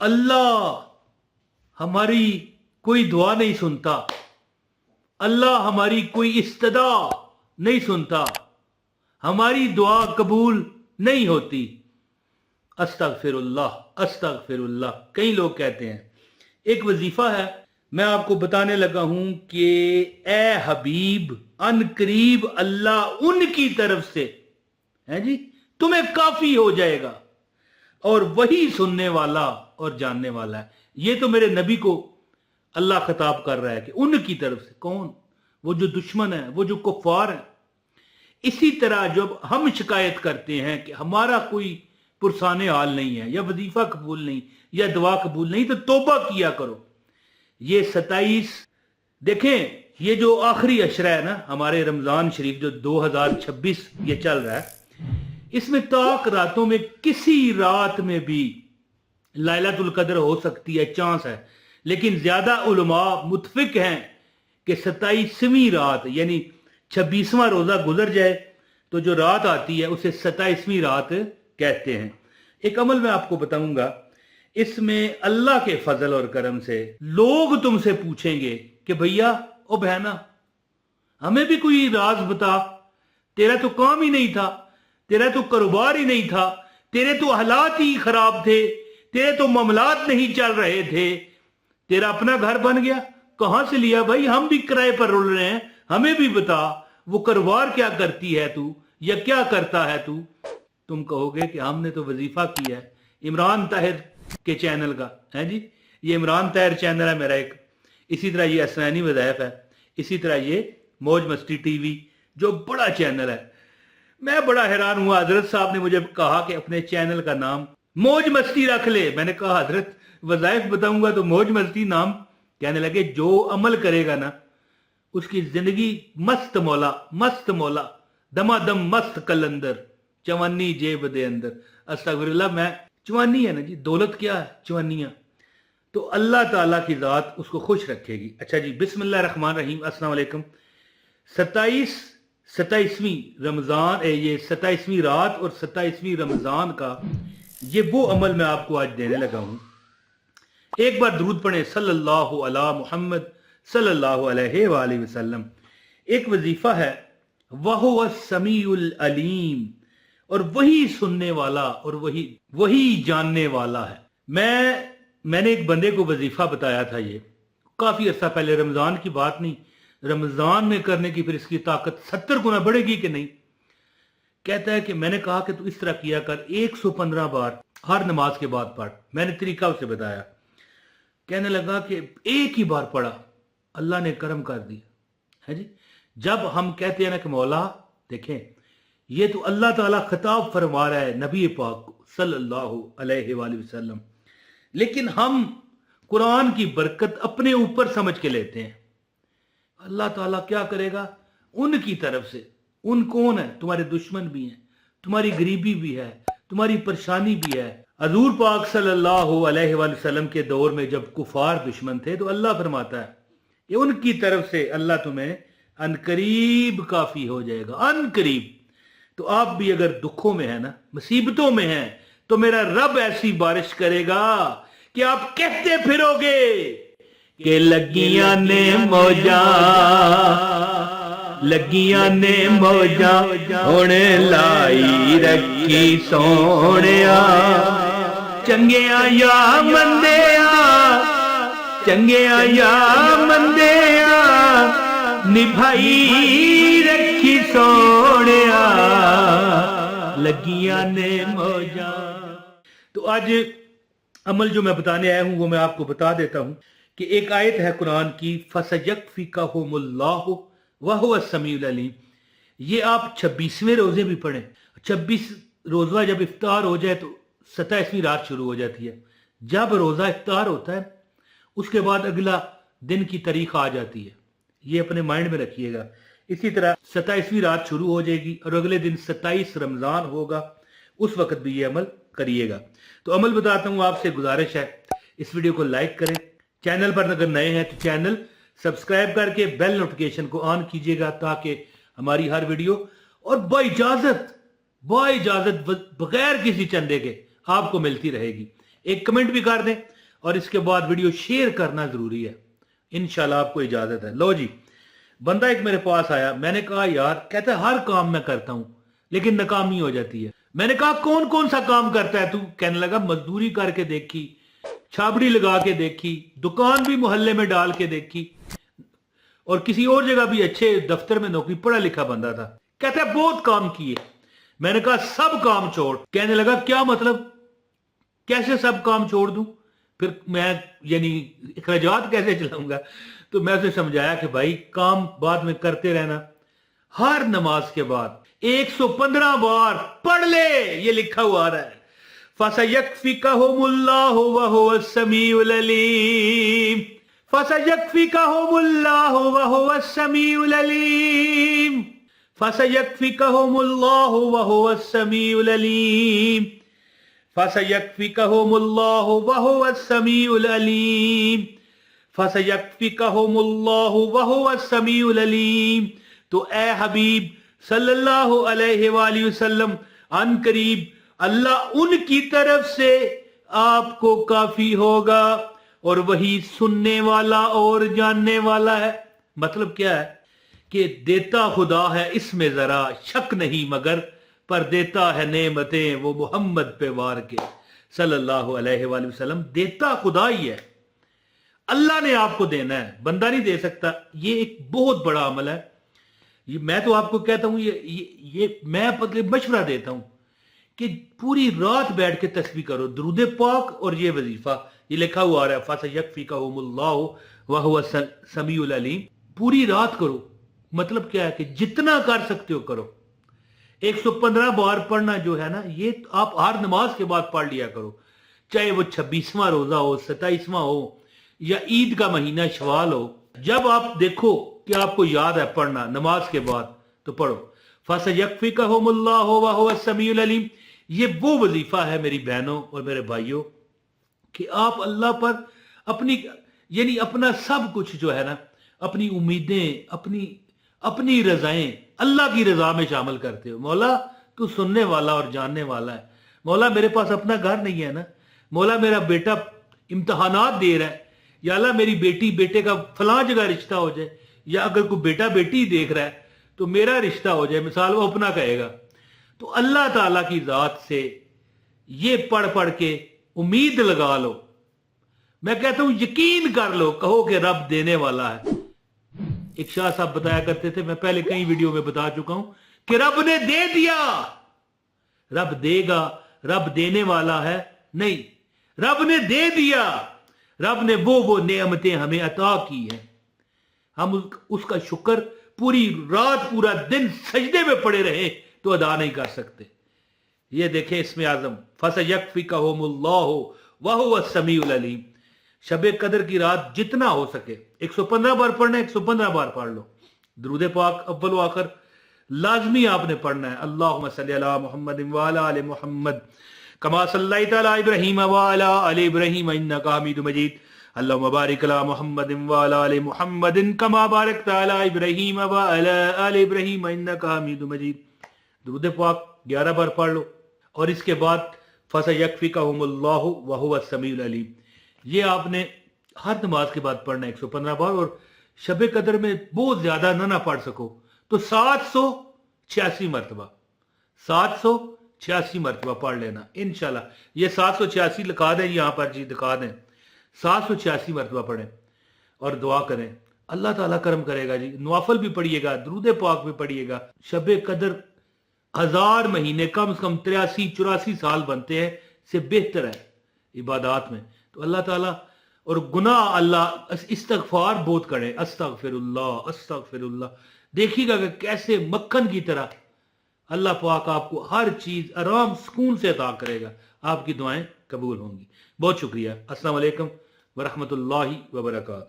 अल्लाह हमारी कोई दुआ नहीं सुनता, अल्लाह हमारी कोई इस्तदा नहीं सुनता, हमारी दुआ कबूल नहीं होती। अस्तगफिरुल्लाह अस्तगफिरुल्लाह कई लोग कहते हैं। एक वजीफा है, मैं आपको बताने लगा हूं कि ए हबीब अनकरीब अल्लाह उनकी तरफ से है जी तुम्हें काफी हो जाएगा, और वही सुनने वाला और जानने वाला है। ये तो मेरे नबी को अल्लाह खिताब कर रहा है कि उनकी तरफ से। कौन? वो जो दुश्मन है, वो जो कुफार है। इसी तरह जब हम शिकायत करते हैं कि हमारा कोई पुरसाने हाल नहीं है, या वजीफा कबूल नहीं, या दुआ कबूल नहीं, तो तौबा किया करो। ये 27 देखें, ये जो आखिरी अशरा है ना हमारे रमजान शरीफ जो 2026 ये चल रहा है, इसमें ताक रातों में किसी रात में भी लैलतुल कद्र हो सकती है, चांस है। लेकिन ज्यादा उलमा मुतफिक हैं कि 27वीं रात यानी 26वां रोजा गुजर जाए तो जो रात आती है उसे 27वीं रात कहते हैं। एक अमल मैं आपको बताऊंगा, इसमें अल्लाह के फजल और करम से लोग तुमसे पूछेंगे कि भैया ओ बहना हमें भी कोई राज बता, तेरा तो काम ही नहीं था, तेरा तो कारोबार ही नहीं था, तेरे तो हालात ही खराब थे, तेरे तो मामलात नहीं चल रहे थे, तेरा अपना घर बन गया, कहां से लिया भाई, हम भी किराए पर रुल रहे हैं, हमें भी बता वो कारोबार क्या करती है तू, या क्या करता है तू। तुम कहोगे कि हमने तो वजीफा किया है इमरान ताहिर के चैनल का, है जी, ये इमरान ताहिर चैनल है मेरा एक। इसी तरह ये असनानी वज़ाइफ है, इसी तरह ये मौज मस्ती टीवी जो बड़ा चैनल है। मैं बड़ा हैरान हुआ, हजरत साहब ने मुझे कहा कि अपने चैनल का नाम मौज मस्ती रख ले। मैंने कहा हजरत वज़ाइफ बताऊंगा तो मौज मस्ती नाम? कहने लगे जो अमल करेगा ना उसकी जिंदगी मस्त मौला, मस्त मौला, दमादम मस्त कलंदर, चवानी जेब दे अंदर। अस्तगफिरुल्लाह, मैं चवानी है ना जी, दौलत क्या है, चवानियां तो अल्लाह ताला की जात उसको खुश रखेगी। अच्छा जी, बिस्मिल्लाह रहमान रहीम। अस्सलाम वालेकुम। 27वीं रमजान, ये 27वीं रात और 27वीं रमजान का ये वो अमल मैं आपको आज देने लगा हूं। एक बार दुरूद पढ़े सल्लल्लाहु अला मुहम्मद सल्लल्लाहु अलैहि वसल्लम। एक वजीफा है वहुव समीउल अलीम, और वही सुनने वाला और वही जानने वाला है। मैंने एक बंदे को वजीफा बताया था, ये काफी अर्सा पहले, रमजान की बात नहीं, रमजान में करने की फिर इसकी ताकत 70 गुना बढ़ेगी कि नहीं। कहता है कि मैंने कहा कि तू इस तरह किया कर, 115 बार हर नमाज के बाद पढ़। मैंने तरीका उसे बताया। कहने लगा कि एक ही बार पढ़ा, अल्लाह ने करम कर दिया, है जी। जब हम कहते हैं ना कि मौला देखें, ये तो अल्लाह ताला खिताब फरमा रहा है नबी पाक को सल्लल्लाहु अलैहि वसल्लम, लेकिन हम कुरान की बरकत अपने ऊपर समझ के लेते हैं। अल्लाह ताला क्या करेगा उनकी तरफ से। उन कौन है? तुम्हारे दुश्मन भी हैं, तुम्हारी गरीबी भी है, तुम्हारी परेशानी भी है। हजूर पाक सल्लल्लाहु अलैहि वसल्लम के दौर में जब कुफार दुश्मन थे तो अल्लाह फरमाता है कि उनकी तरफ से अल्लाह तुम्हें अनकरीब काफी हो जाएगा, अनकरीब। तो आप भी अगर दुखों में है ना, मुसीबतों में हैं, तो मेरा रब ऐसी बारिश करेगा कि आप कहते फिरोगे कि लगियां ने मौजा, लगियां ने मौजा हुण लाई रखी सोहणिया, चंगिया या मंदिया, चंगिया या मंदिया निभाई रखी सोहणिया, लगियां ने मौजा। तो आज अमल जो मैं बताने आया हूं वो मैं आपको बता देता हूं कि एक आयत है कुरान की, फसयकफिकहुमुल्लाहु वहुव समीउल अलीम। ये आप 26वें रोजे भी पढ़ें। 26 रोजा जब इफ्तार हो जाए तो 27वीं रात शुरू हो जाती है। जब रोजा इफ्तार होता है उसके बाद अगला दिन की तारीख आ जाती है, ये अपने माइंड में रखिएगा। इसी तरह 27वीं रात शुरू हो जाएगी और अगले दिन 27 रमजान होगा, उस वक्त भी ये अमल करिएगा। तो अमल बताता हूं, आपसे गुजारिश है इस वीडियो को लाइक करें, चैनल पर अगर नए हैं तो चैनल सब्सक्राइब करके बेल नोटिफिकेशन को ऑन कीजिएगा ताकि हमारी हर वीडियो और बाइजाजत बगैर किसी चंदे के आपको मिलती रहेगी। ایک کمنٹ بھی کر دیں اور اس کے بعد ویڈیو شیئر کرنا ضروری ہے. انشاءاللہ آپ کو اجازت ہے. لو جی، بندہ ایک میرے پاس آیا. میں نے کہا یار، کہتا ہے ہر کام میں کرتا ہوں لیکن ناکامی ہو جاتی ہے. میں نے کہا کون کون سا کام کرتا ہے تو؟ کہنے لگا مزدوری کر کے دیکھی، چھابڑی لگا کے دیکھی، دکان بھی محلے میں ڈال کے دیکھی، اور کسی اور جگہ بھی اچھے دفتر میں نوکری، پڑھا لکھا بندہ تھا. کہتا ہے بہت کام کیے. میں نے کہا سب کام چھوڑ. کہنے لگا کیا مطلب، کیسے سب کام چھوڑ دوں؟ پھر میں یعنی اخراجات کیسے چلاؤں گا؟ تو میں اسے سمجھایا کہ بھائی کام بعد میں کرتے رہنا. ہر نماز کے بعد 115 بار پڑھ لے، یہ لکھا ہوا آ رہا ہے. فَسَيَكْفِكَهُمُ اللَّهُ وَهُوَ السَّمِيعُ الْعَلِيمُ. فَسَيَكْفِكَهُمُ اللَّهُ وَهُوَ السَّمِيعُ الْعَلِيمُ. فَسَيَكْفِكَهُمُ اللَّهُ وَهُوَ السَّمِيعُ الْعَلِيمُ. فَسَيَكْفِكَهُمُ اللَّهُ وَهُوَ السَّمِيعُ الْعَلِيمُ. فَسَيَكْفِكَهُمُ اللَّهُ وَهُوَ السَّمِيعُ الْعَلِيمُ. تو اے حبیب صلی اللہ علیہ وآلہ وسلم، ان قریب اللہ ان کی طرف سے آپ کو کافی ہوگا، اور وہی سننے والا اور جاننے والا ہے. مطلب کیا ہے کہ دیتا خدا ہے، اس میں ذرا شک نہیں، مگر پر دیتا ہے نعمتیں وہ محمد پہ وار کے صلی اللہ علیہ وآلہ وسلم. دیتا خدا ہی ہے، اللہ نے آپ کو دینا ہے، بندہ نہیں دے سکتا. یہ ایک بہت بڑا عمل ہے. میں تو آپ کو کہتا ہوں، یہ میں مشورہ دیتا ہوں کہ پوری رات بیٹھ کے تسبیح کرو، درود پاک اور یہ وظیفہ. یہ لکھا ہوا آ رہا ہے فَسَيَكْفِكَهُمُ اللَّهُ وَهُوَ السَّمِيعُ الْعَلِيمُ. پوری رات کرو. مطلب کیا ہے کہ جتنا کر سکتے ہو کرو. 115 بار پڑھنا جو ہے نا، یہ آپ ہر نماز کے بعد پڑھ لیا کرو، چاہے وہ 26واں روزہ ہو، 27واں ہو، یا عید کا مہینہ شوال ہو. جب آپ دیکھو کہ آپ کو یاد ہے پڑھنا نماز کے بعد تو پڑھو. فَسَيَكْفِكَهُمُ اللَّهُ وَهُوَ السَّمِيعُ الْعَلِيمُ. یہ وہ وظیفہ ہے میری بہنوں اور میرے بھائیوں کہ آپ اللہ پر اپنی یعنی اپنا سب کچھ جو ہے نا، اپنی امیدیں، اپنی رضائیں اللہ کی رضا میں شامل کرتے ہو. مولا تو سننے والا اور جاننے والا ہے. مولا میرے پاس اپنا گھر نہیں ہے نا. مولا میرا بیٹا امتحانات دے رہا ہے. یا اللہ میری بیٹی بیٹے کا فلاں جگہ رشتہ ہو جائے، یا اگر کوئی بیٹا بیٹی دیکھ رہا ہے تو میرا رشتہ ہو جائے، مثال وہ اپنا کہے گا. تو اللہ تعالیٰ کی ذات سے یہ پڑھ پڑھ کے امید لگا لو. میں کہتا ہوں یقین کر لو، کہو کہ رب دینے والا ہے. ایک شاہ صاحب بتایا کرتے تھے، میں پہلے کئی ویڈیو میں بتا چکا ہوں کہ رب نے دے دیا، رب دے گا، رب دینے والا ہے نہیں. رب نے دے دیا، رب نے وہ نعمتیں ہمیں عطا کی ہیں، ہم اس کا شکر پوری رات پورا دن سجدے میں پڑے رہے تو ادا نہیں کر سکتے. یہ دیکھیں اسم اعظم فَسَيَكْفِكَهُمُ اللَّهُ وَهُوَ السَّمِيعُ الْعَلِيمُ. شب قدر کی رات جتنا ہو سکے 115 بار پڑھنا ہے، 115 بار پڑھ لو. درود پاک اول و آخر لازمی آپ نے پڑھنا ہے. اللہم صلی علی محمد وعلی آل محمد کما صلیت علی ابراہیم وعلی آل ابراہیم انک حمید مجید. اللہم بارک علی محمد وعلی آل محمد کما بارکت علی ابراہیم وعلی آل ابراہیم انک حمید مجید. درود پاک 11 بار پڑھ لو. اور اس کے بعد فَسَيَكْفِكَهُمُ اللَّهُ وَهُوَ السَّمِيعُ الْعَلِيمُ. یہ آپ نے ہر نماز کے بعد پڑھنا ہے 115 بار. اور شب قدر میں بہت زیادہ نہ پڑھ سکو تو 786 مرتبہ 786 مرتبہ پڑھ لینا انشاءاللہ. یہ 786 لکھا دیں یہاں پر، جی دکھا دیں. 786 مرتبہ پڑھیں اور دعا کریں، اللہ تعالیٰ کرم کرے گا. جی نوافل بھی پڑھیے گا، درود پاک بھی پڑھیے گا. شب قدر 1000 مہینے کم سے کم 83-84 سال بنتے ہیں سے بہتر ہے عبادات میں. تو اللہ تعالیٰ اور گناہ اللہ استغفار بہت کریں. استغفر اللہ استغفر اللہ. دیکھیے گا کہ کیسے مکھن کی طرح اللہ پاک آپ کو ہر چیز آرام سکون سے عطا کرے گا. آپ کی دعائیں قبول ہوں گی. بہت شکریہ. السلام علیکم ورحمۃ اللہ وبرکاتہ.